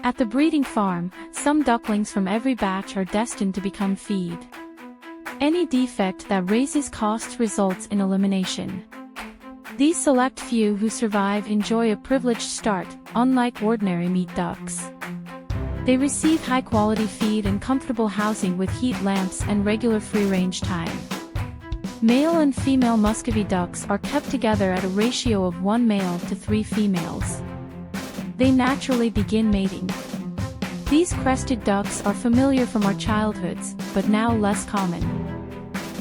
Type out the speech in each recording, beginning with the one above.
At the breeding farm, some ducklings from every batch are destined to become feed. Any defect that raises costs results in elimination. These select few who survive enjoy a privileged start, unlike ordinary meat ducks. They receive high-quality feed and comfortable housing with heat lamps and regular free-range time. Male and female Muscovy ducks are kept together at a ratio of 1 male to 3 females. They naturally begin mating. These crested ducks are familiar from our childhoods, but now less common.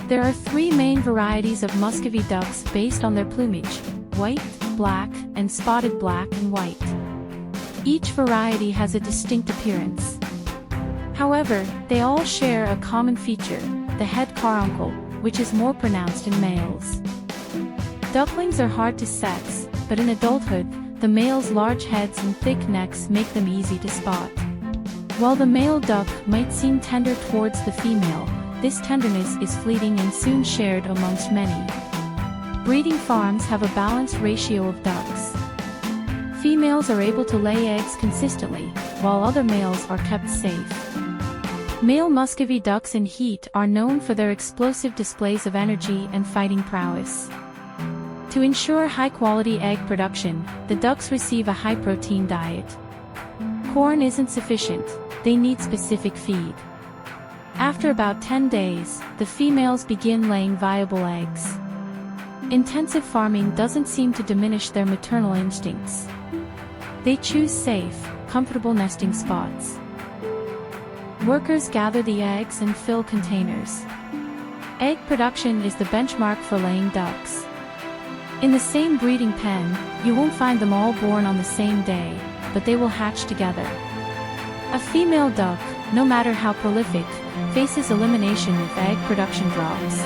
There are 3 main varieties of Muscovy ducks based on their plumage: white, black, and spotted black and white. Each variety has a distinct appearance. However, they all share a common feature, the head carbuncle, which is more pronounced in males. Ducklings are hard to sex, but in adulthood, the male's large heads and thick necks make them easy to spot. While the male duck might seem tender towards the female, this tenderness is fleeting and soon shared amongst many. Breeding farms have a balanced ratio of ducks. Females are able to lay eggs consistently, while other males are kept safe. Male Muscovy ducks in heat are known for their explosive displays of energy and fighting prowess. To ensure high-quality egg production, the ducks receive a high-protein diet. Corn isn't sufficient, they need specific feed. After about 10 days, the females begin laying viable eggs. Intensive farming doesn't seem to diminish their maternal instincts. They choose safe, comfortable nesting spots. Workers gather the eggs and fill containers. Egg production is the benchmark for laying ducks. In the same breeding pen, you won't find them all born on the same day, but they will hatch together. A female duck, no matter how prolific, faces elimination if egg production drops.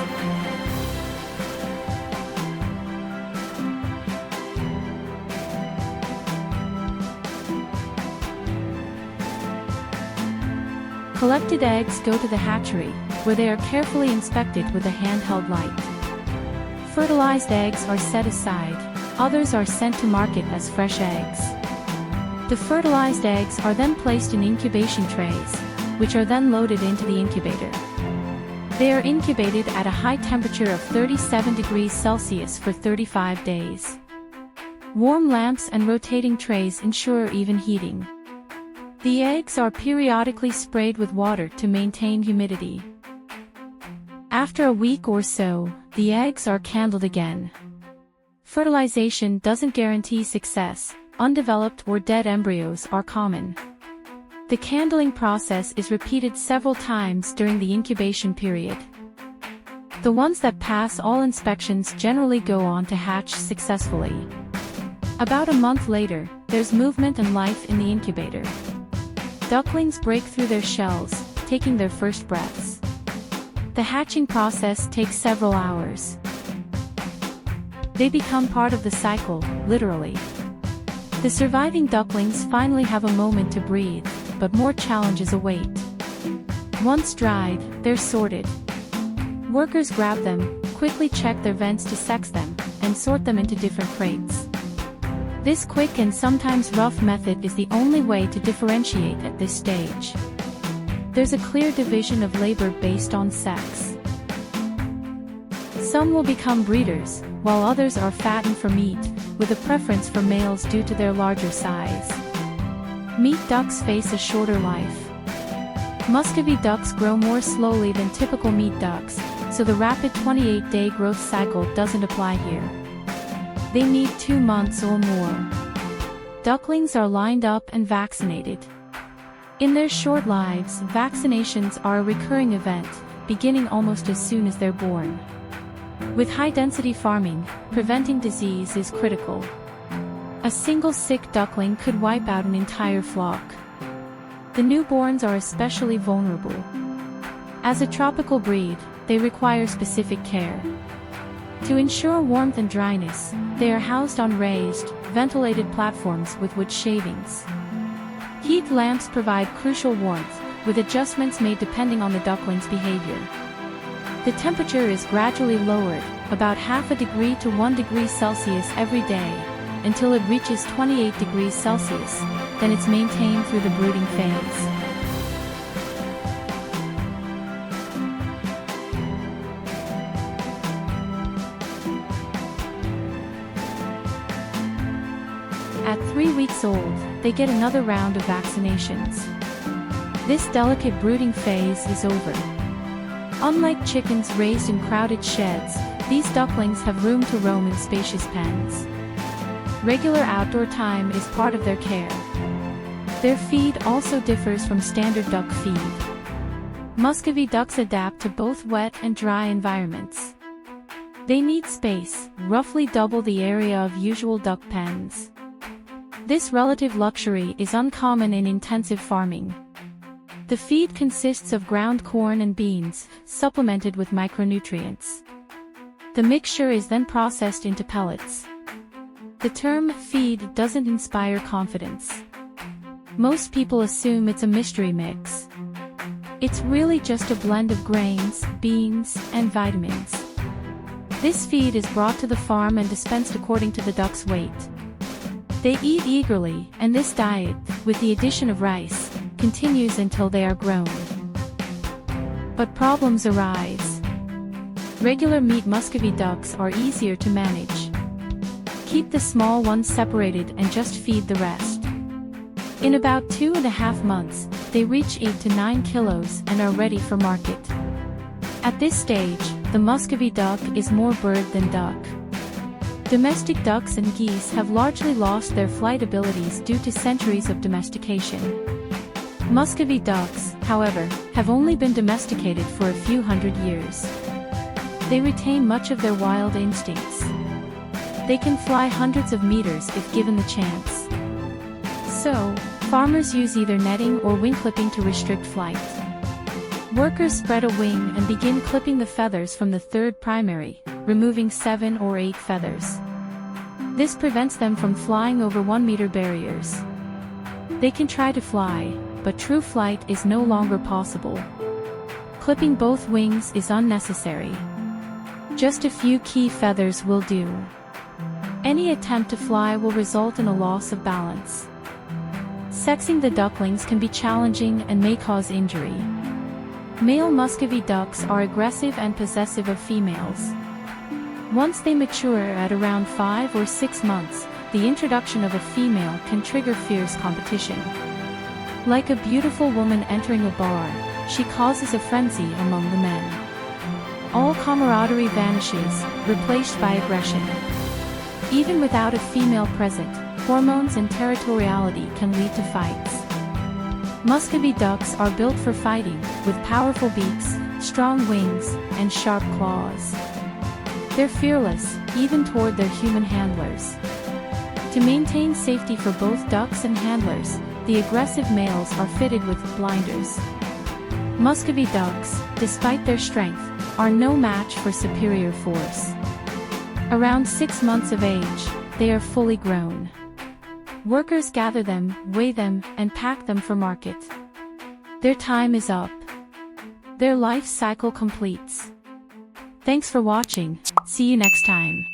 Collected eggs go to the hatchery, where they are carefully inspected with a handheld light. Fertilized eggs are set aside, others are sent to market as fresh eggs. The fertilized eggs are then placed in incubation trays, which are then loaded into the incubator. They are incubated at a high temperature of 37 degrees Celsius for 35 days. Warm lamps and rotating trays ensure even heating. The eggs are periodically sprayed with water to maintain humidity. After a week or so, the eggs are candled again. Fertilization doesn't guarantee success. Undeveloped or dead embryos are common. The candling process is repeated several times during the incubation period. The ones that pass all inspections generally go on to hatch successfully. About a month later, there's movement and life in the incubator. Ducklings break through their shells, taking their first breaths. The hatching process takes several hours. They become part of the cycle, literally. The surviving ducklings finally have a moment to breathe, but more challenges await. Once dried, they're sorted. Workers grab them, quickly check their vents to sex them, and sort them into different crates. This quick and sometimes rough method is the only way to differentiate at this stage. There's a clear division of labor based on sex. Some will become breeders, while others are fattened for meat, with a preference for males due to their larger size. Meat ducks face a shorter life. Muscovy ducks grow more slowly than typical meat ducks, so the rapid 28-day growth cycle doesn't apply here. They need 2 months or more. Ducklings are lined up and vaccinated. In their short lives, vaccinations are a recurring event, beginning almost as soon as they're born. With high-density farming, preventing disease is critical. A single sick duckling could wipe out an entire flock. The newborns are especially vulnerable. As a tropical breed, they require specific care. To ensure warmth and dryness, they are housed on raised, ventilated platforms with wood shavings. Heat lamps provide crucial warmth, with adjustments made depending on the duckling's behavior. The temperature is gradually lowered, about half a degree to 1 degree Celsius every day, until it reaches 28 degrees Celsius, then it's maintained through the brooding phase. At 3 weeks old, they get another round of vaccinations. This delicate brooding phase is over. Unlike chickens raised in crowded sheds, these ducklings have room to roam in spacious pens. Regular outdoor time is part of their care. Their feed also differs from standard duck feed. Muscovy ducks adapt to both wet and dry environments. They need space, roughly double the area of usual duck pens. This relative luxury is uncommon in intensive farming. The feed consists of ground corn and beans, supplemented with micronutrients. The mixture is then processed into pellets. The term feed doesn't inspire confidence. Most people assume it's a mystery mix. It's really just a blend of grains, beans, and vitamins. This feed is brought to the farm and dispensed according to the duck's weight. They eat eagerly, and this diet, with the addition of rice, continues until they are grown. But problems arise. Regular meat Muscovy ducks are easier to manage. Keep the small ones separated and just feed the rest. In about 2.5 months, they reach 8 to 9 kilos and are ready for market. At this stage, the Muscovy duck is more bird than duck. Domestic ducks and geese have largely lost their flight abilities due to centuries of domestication. Muscovy ducks, however, have only been domesticated for a few hundred years. They retain much of their wild instincts. They can fly hundreds of meters if given the chance. So, farmers use either netting or wing clipping to restrict flight. Workers spread a wing and begin clipping the feathers from the third primary, removing 7 or 8 feathers. This prevents them from flying over 1-meter barriers. They can try to fly, but true flight is no longer possible. Clipping both wings is unnecessary. Just a few key feathers will do. Any attempt to fly will result in a loss of balance. Sexing the ducklings can be challenging and may cause injury. Male Muscovy ducks are aggressive and possessive of females. Once they mature at around 5 or 6 months, the introduction of a female can trigger fierce competition. Like a beautiful woman entering a bar, she causes a frenzy among the men. All camaraderie vanishes, replaced by aggression. Even without a female present, hormones and territoriality can lead to fights. Muscovy ducks are built for fighting, with powerful beaks, strong wings, and sharp claws. They're fearless, even toward their human handlers. To maintain safety for both ducks and handlers, the aggressive males are fitted with blinders. Muscovy ducks, despite their strength, are no match for superior force. Around 6 months of age, they are fully grown. Workers gather them, weigh them, and pack them for market. Their time is up. Their life cycle completes. Thanks for watching. See you next time.